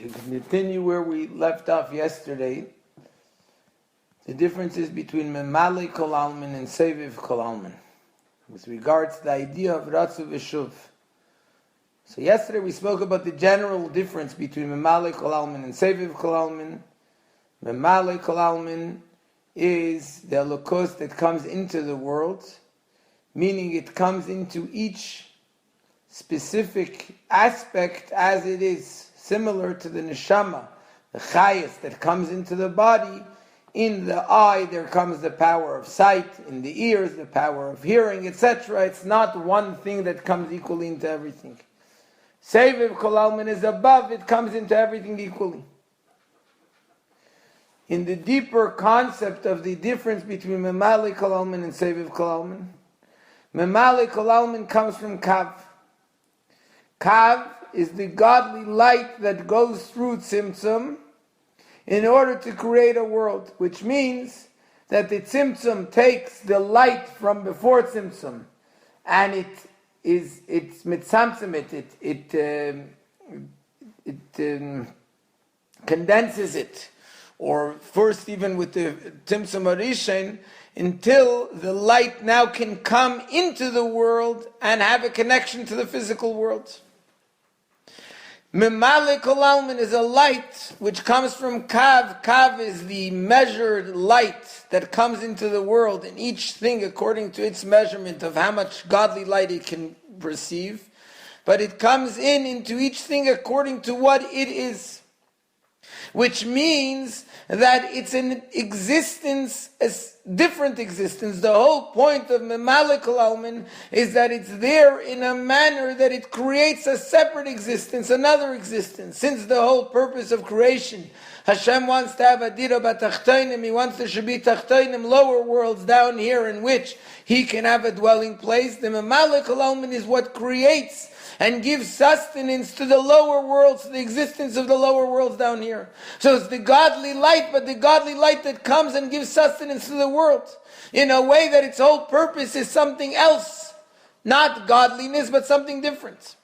To continue where we left off yesterday, the differences between Memale Kol Almin and Seviv Kol Almin, with regards to the idea of Ratzu V'Shuv. So yesterday we spoke about the general difference between Memale Kol Almin and Seviv Kol Almin. Memale Kol Almin is the Elokus that comes into the world, meaning it comes into each specific aspect as it is, similar to the neshama, the chayas that comes into the body. In the eye there comes the power of sight, in the ears the power of hearing, etc. It's not one thing that comes equally into everything. Seviv Kol Almin is above, it comes into everything equally. In the deeper concept of the difference between Memale Kol Almin and Seviv Kol Almin, Memale Kol Almin comes from Kav. Kav is the godly light that goes through Tzimtzum in order to create a world, which means that the Tzimtzum takes the light from before Tzimtzum and it's mitzamtzim it condenses it, or first even with the Tzimtzum Arishain, until the light now can come into the world and have a connection to the physical world. Memale Kol Almin is a light which comes from Kav. Kav is the measured light that comes into the world, and each thing according to its measurement of how much godly light it can receive. But it comes into each thing according to what it is. Which means that it's an existence, a different existence. The whole point of Memale Kol Almin is that it's there in a manner that it creates a separate existence, another existence. Since the whole purpose of creation, Hashem wants to have a dira b'tachtonim, He wants there should be tachtonim, lower worlds down here in which He can have a dwelling place. The Memale Kol Almin is what creates and gives sustenance to the lower worlds, to the existence of the lower worlds down here. So it's the godly light, but the godly light that comes and gives sustenance to the world in a way that its whole purpose is something else. Not godliness, but something different.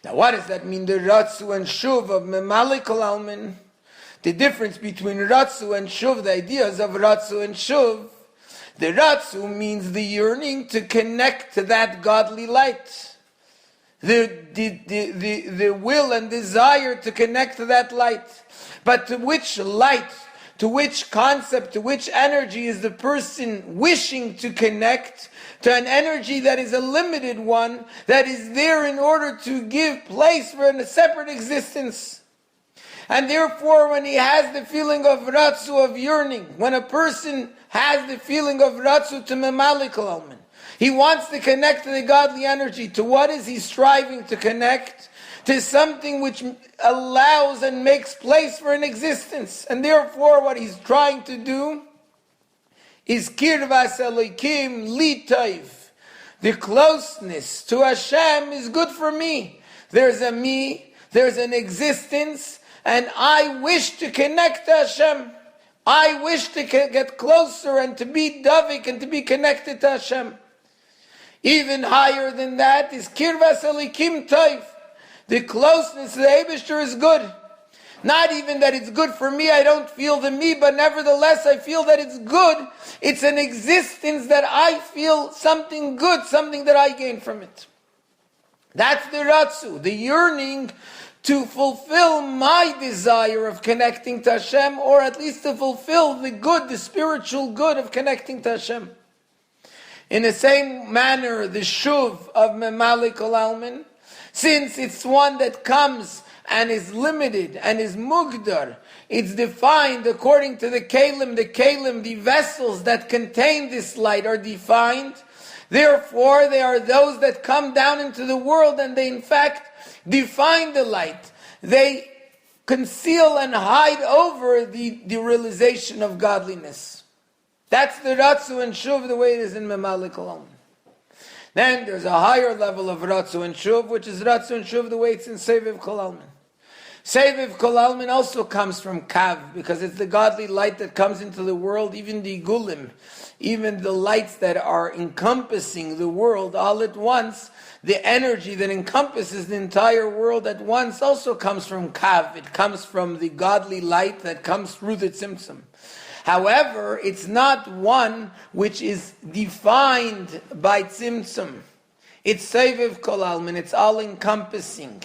Now what does that mean, the Ratzu and Shuv of Memale Kol Almin? The difference between Ratzu and Shuv, the ideas of Ratzu and Shuv. The Ratzu means the yearning to connect to that godly light. The will and desire to connect to that light. But to which light, to which concept, to which energy is the person wishing to connect? To an energy that is a limited one, that is there in order to give place for a separate existence. And therefore, when he has the feeling of ratzu, of yearning, when a person has the feeling of ratzu to Memale Kol Almin, he wants to connect to the godly energy. To what is he striving to connect? To something which allows and makes place for an existence. And therefore what he's trying to do is kirvas Elokim litayv. The closeness to Hashem is good for me. There's a me, there's an existence, and I wish to connect to Hashem. I wish to get closer and to be davik and to be connected to Hashem. Even higher than that is kirvas Elokim tayv. The closeness to the Eibishter is good. Not even that it's good for me, I don't feel the me, but nevertheless I feel that it's good. It's an existence that I feel something good, something that I gain from it. That's the ratzu, the yearning to fulfill my desire of connecting to Hashem, or at least to fulfill the good, the spiritual good of connecting to Hashem. In the same manner, the shuv of Memale Kol Almin, since it's one that comes and is limited and is mugdar, it's defined according to the kelim, the vessels that contain this light are defined. Therefore, they are those that come down into the world and they in fact define the light. They conceal and hide over the realization of godliness. That's the ratzu and shuv, the way it is in Memale Kol Almin. Then there's a higher level of ratzu and shuv, which is ratzu and shuv the way it's in Seviv Kol Almin. Seviv Kol Almin also comes from Kav, because it's the godly light that comes into the world, even the Gulim, even the lights that are encompassing the world all at once. The energy that encompasses the entire world at once also comes from Kav. It comes from the godly light that comes through the Tzimtzum. However, it's not one which is defined by Tzimtzum. It's Seviv Kol Almin, it's all-encompassing.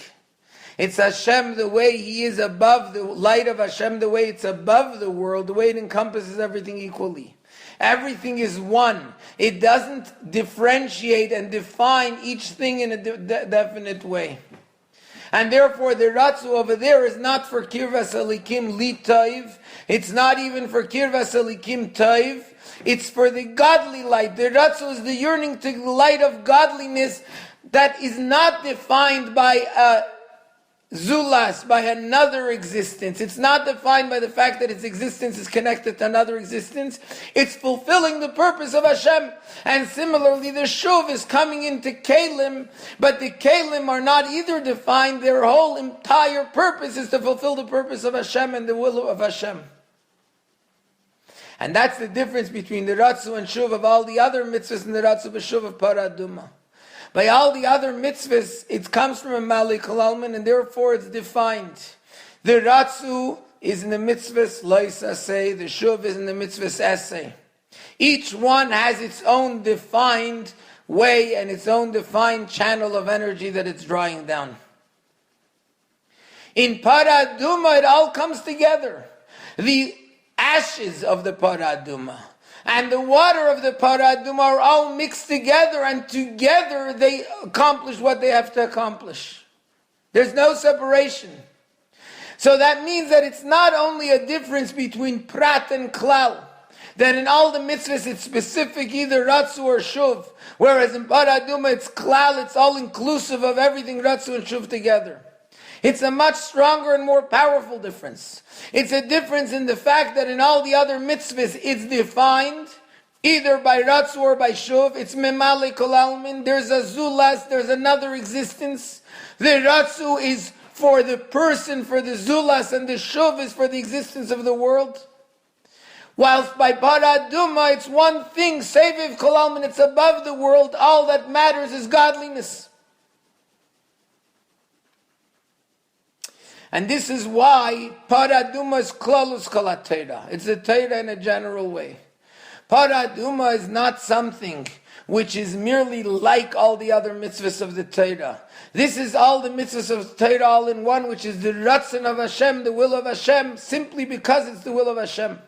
It's Hashem, the way He is above, the light of Hashem, the way it's above the world, the way it encompasses everything equally. Everything is one. It doesn't differentiate and define each thing in a definite way. And therefore the Ratzu over there is not for Kirvas Alikim Li Taiv. It's not even for Kirvas Alikim Taiv. It's for the godly light. The Ratzu is the yearning to the light of godliness that is not defined by a Zulas, by another existence. It's not defined by the fact that its existence is connected to another existence. It's fulfilling the purpose of Hashem. And similarly, the Shuv is coming into Kalim, but the Kalim are not either defined. Their whole entire purpose is to fulfill the purpose of Hashem and the will of Hashem. And that's the difference between the Ratzu and Shuv of all the other mitzvahs and the Ratzu b'Shuv of Paraduma. By all the other mitzvahs, it comes from a Malik Kol Almin, and therefore it's defined. The Ratzu is in the mitzvahs Lois Aseh, the Shuv is in the mitzvahs Aseh. Each one has its own defined way and its own defined channel of energy that it's drawing down. In Paraduma, it all comes together. The ashes of the Paraduma and the water of the Paraduma are all mixed together, and together they accomplish what they have to accomplish. There's no separation. So that means that it's not only a difference between Prat and Klal, that in all the mitzvahs it's specific, either Ratzu or Shuv, whereas in Paraduma it's Klal, it's all inclusive of everything Ratzu and Shuv together. It's a much stronger and more powerful difference. It's a difference in the fact that in all the other mitzvahs it's defined either by Ratzu or by Shuv. It's Memale Kol Almin. There's a Zulas, there's another existence. The Ratzu is for the person, for the Zulas, and the Shuv is for the existence of the world. Whilst by Paraduma it's one thing, Seviv Kol Almin, it's above the world. All that matters is godliness. And this is why Paraduma is Klalus Kol HaTorah. It's a Torah in a general way. Paraduma is not something which is merely like all the other mitzvahs of the Torah. This is all the mitzvahs of the Torah all in one, which is the Ratzon of Hashem, the will of Hashem, simply because it's the will of Hashem.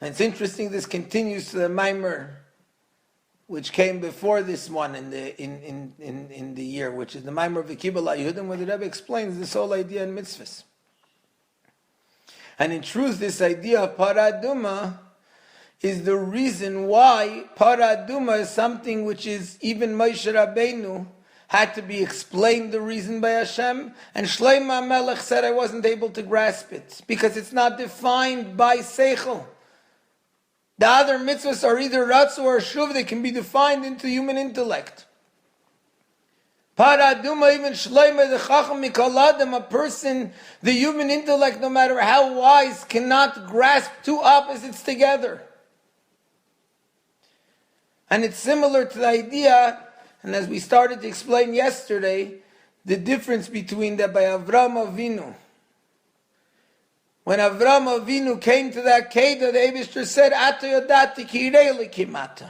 And it's interesting, this continues to the Maimer, which came before this one in the year, which is the Maimer of the Kibbutz Yehudim, where the Rebbe explains this whole idea in mitzvahs. And in truth, this idea of Paraduma is the reason why Paraduma is something which is even Moshe Rabbeinu had to be explained the reason by Hashem, and Shlomo Melech said, I wasn't able to grasp it, because it's not defined by Seichel. The other mitzvahs are either Ratzu or Shuv, they can be defined into human intellect. Paraduma, even Shlomo, the Chacham Mikol Adam, a person, the human intellect, no matter how wise, cannot grasp two opposites together. And it's similar to the idea, and as we started to explain yesterday, the difference between that by Avram Avinu. When Avram Avinu came to that Kedah, the Eibishter said, Ato yodati ki yirei Elokim ata.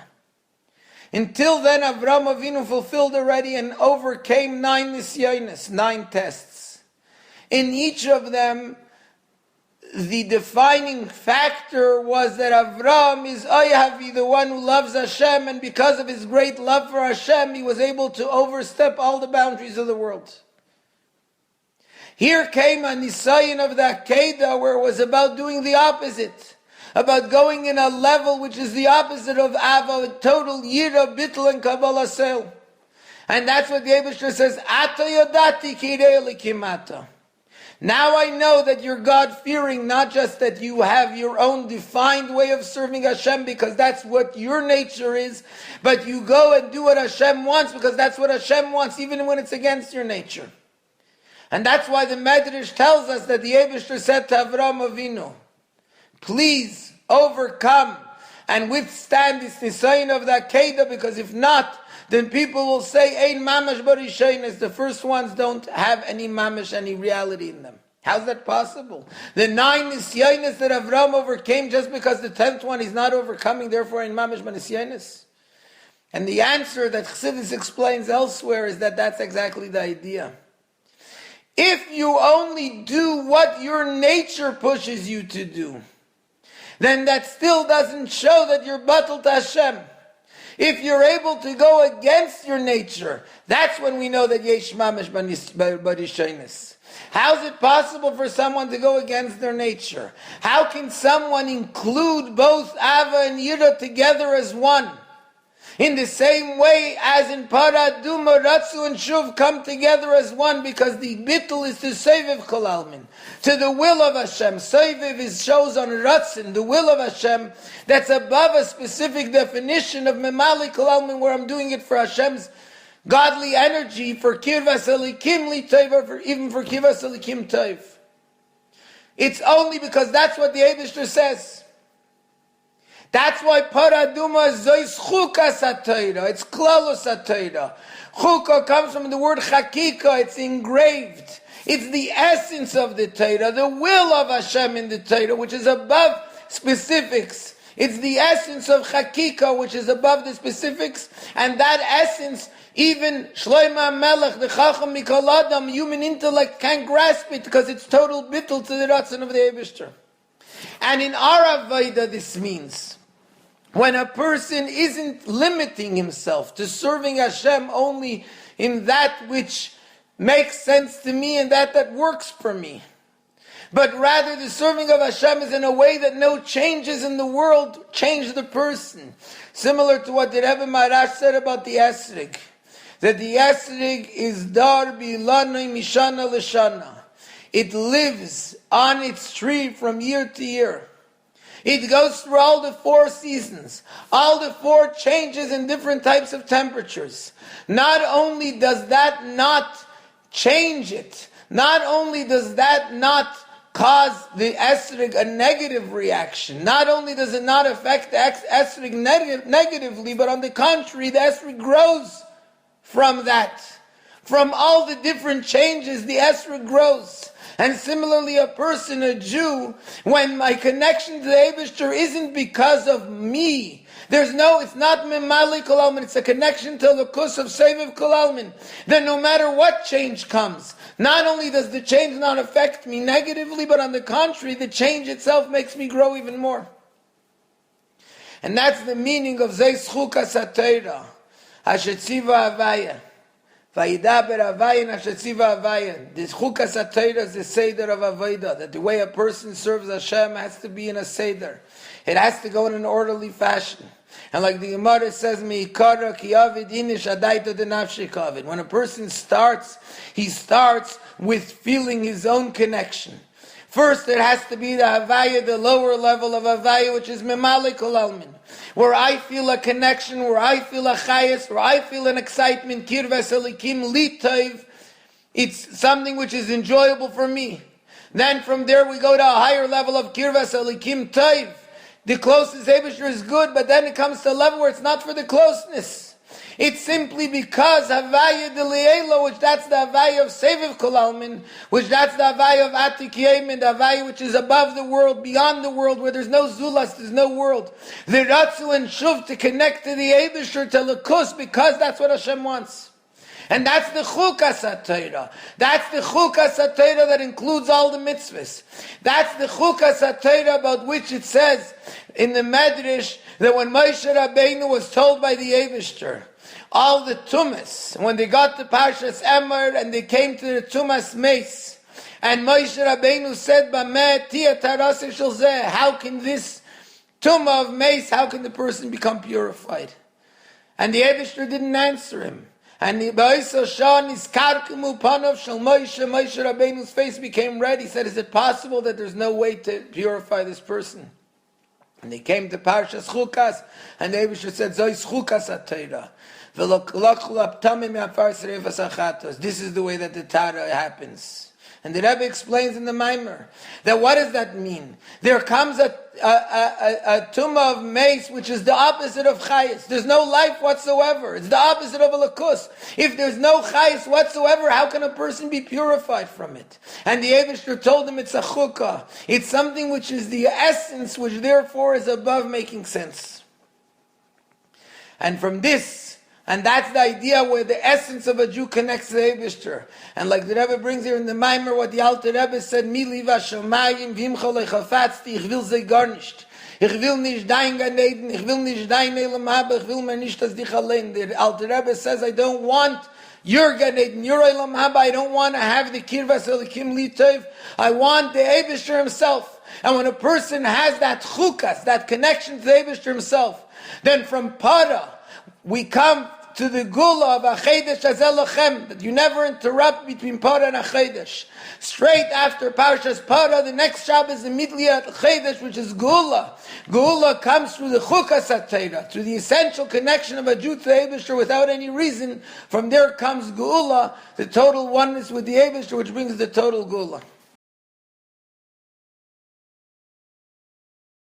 Until then, Avram Avinu fulfilled already and overcame 9 nisyonos, 9 tests. In each of them, the defining factor was that Avram is Ayahavi, the one who loves Hashem, and because of his great love for Hashem, he was able to overstep all the boundaries of the world. Here came a nisayon of that Kedah where it was about doing the opposite, about going in a level which is the opposite of Ava, total Yira, Bittul, and Kabbalah Sel. And that's what the Eibishter says, Ato yodati ki yirei Elokim ata. Now I know that you're God-fearing, not just that you have your own defined way of serving Hashem because that's what your nature is, but you go and do what Hashem wants because that's what Hashem wants, even when it's against your nature. And that's why the Medrash tells us that the Eibishter said to Avraham Avinu, please overcome and withstand this nisayon of the Akedah, because if not, then people will say, Ein mamash barishaynus, the first ones don't have any mamash, any reality in them. How's that possible? The 9 nisyonis that Avraham overcame, just because the 10th one is not overcoming, therefore Ein mamash barishaynus? And the answer that Chassidus explains elsewhere is that that's exactly the idea. If you only do what your nature pushes you to do, then that still doesn't show that you're batel to Hashem. If you're able to go against your nature, that's when we know that yesh mamash barishaynus. How is it possible for someone to go against their nature? How can someone include both Ava and Yira together as one? In the same way as in Paraduma, Ratzu and Shuv come together as one, because the bittul is to Seviv Kol Almin, to the will of Hashem. Seviv shows on Ratzin, the will of Hashem, that's above a specific definition of Memali Kol Almin, where I'm doing it for Hashem's godly energy, for Kirvas Elikim Li Tov, or even for Kirvas Elikim Tov. It's only because that's what the Eibishter says. That's why Paraduma is Zois Chukas HaTorah. It's Klalos HaTorah. Chuka comes from the word Chakika. It's engraved. It's the essence of the Torah, the will of Hashem in the Torah, which is above specifics. It's the essence of Chakika, which is above the specifics. And that essence, even Shlomo Melech, the Chacham Mikol Adam, human intellect can't grasp it, because it's total bittul to the Ratzon of the Eibishter. And in our Avodah, this means when a person isn't limiting himself to serving Hashem only in that which makes sense to me and that works for me, but rather the serving of Hashem is in a way that no changes in the world change the person. Similar to what the Rebbe Maharash said about the Esrig, that the Esrig is dar bilanoi mishana l'shana. It lives on its tree from year to year. It goes through all the 4 seasons, all the 4 changes in different types of temperatures. Not only does that not change it, not only does that not cause the esrog a negative reaction, not only does it not affect the esrog negatively, but on the contrary, the esrog grows from that. From all the different changes, the esrog grows. And similarly, a person, a Jew, when my connection to the Eibishter isn't because of me, it's not Memali Kol Almin, it's a connection to the Kus of Seviv Kol Almin, then no matter what change comes, not only does the change not affect me negatively, but on the contrary, the change itself makes me grow even more. And that's the meaning of Zeis Chukas HaTorah, Hashetziva Havaya. Vayidaber Havaya Nashetziva Havaya. This Chukas HaTorah is the Seder of Avodah, that the way a person serves Hashem has to be in a Seder. It has to go in an orderly fashion. And like the Gemara says, Me'ikara ki avid inish adaito denafshi kavid. When a person starts, he starts with feeling his own connection. First, it has to be the Havaya, the lower level of Havaya, which is Memali Kol Almin, where I feel a connection, where I feel a chayas, where I feel an excitement, kirvas elikim litayv. It's something which is enjoyable for me. Then from there we go to a higher level of kirvas elikim tayv. The closest Eibishter is good, but then it comes to a level where it's not for the closeness. It's simply because Havaya de Lielo, which that's the Havaya of Seviv Kol Almin, which that's the Havaya of Atik Yemin, the Havaya which is above the world, beyond the world, where there's no Zulas, there's no world. The Ratzu and Shuv to connect to the Eibishter, to Lekus, because that's what Hashem wants. And that's the Chukas HaTorah. That's the Chukas HaTorah that includes all the mitzvahs. That's the Chukas HaTorah about which it says in the Medrash that when Moshe Rabbeinu was told by the Eibishter, all the tumas, when they got to Parshas Emor and they came to the tumas mace, and Moshe Rabbeinu said, "Bameh tia tarasik shel zeh." How can this tumah of mace? How can the person become purified? And the Eibishter didn't answer him. And the Ba'isa Shah niskarkemu panav shel Moshe. Moshe Rabbeinu's face became red. He said, "Is it possible that there's no way to purify this person?" And they came to Parshas Chukas, and the Eibishter said, "Zois Chukas HaTorah." This is the way that the Torah happens. And the Rebbe explains in the Maimer that what does that mean? There comes a tumah of mace, which is the opposite of chayis. There's no life whatsoever. It's the opposite of a lakus. If there's no chayis whatsoever, how can a person be purified from it? And the Eibishter told him it's a chukah. It's something which is the essence, which therefore is above making sense. And from this, and that's the idea where the essence of a Jew connects to the Eibishter. And like the Rebbe brings here in the Maimer, what the Alter Rebbe said, Mi liva shomayim vimcha lechafatzti, ich will sie gar nicht. Ich will nicht dein Gan Eden, ich will nicht dein Elam Haba, ich will mir nicht das dich allein. The Alter Rebbe says, I don't want your Gan Eden, your Elam Haba, I don't want to have the Kirvas Elikim Litov, I want the Eibishter himself. And when a person has that chukas, that connection to the Eibishter himself, then from Para, we come to the gula of Achedesh Azelochem, that you never interrupt between Para and Achedesh. Straight after Parshas Para, the next Shabbos immediately at Achedesh, which is Gula. Gula comes through the Chukas HaTorah, through the essential connection of a Jew to the Eibishter without any reason. From there comes Gula, the total oneness with the Eibishter, which brings the total Gula.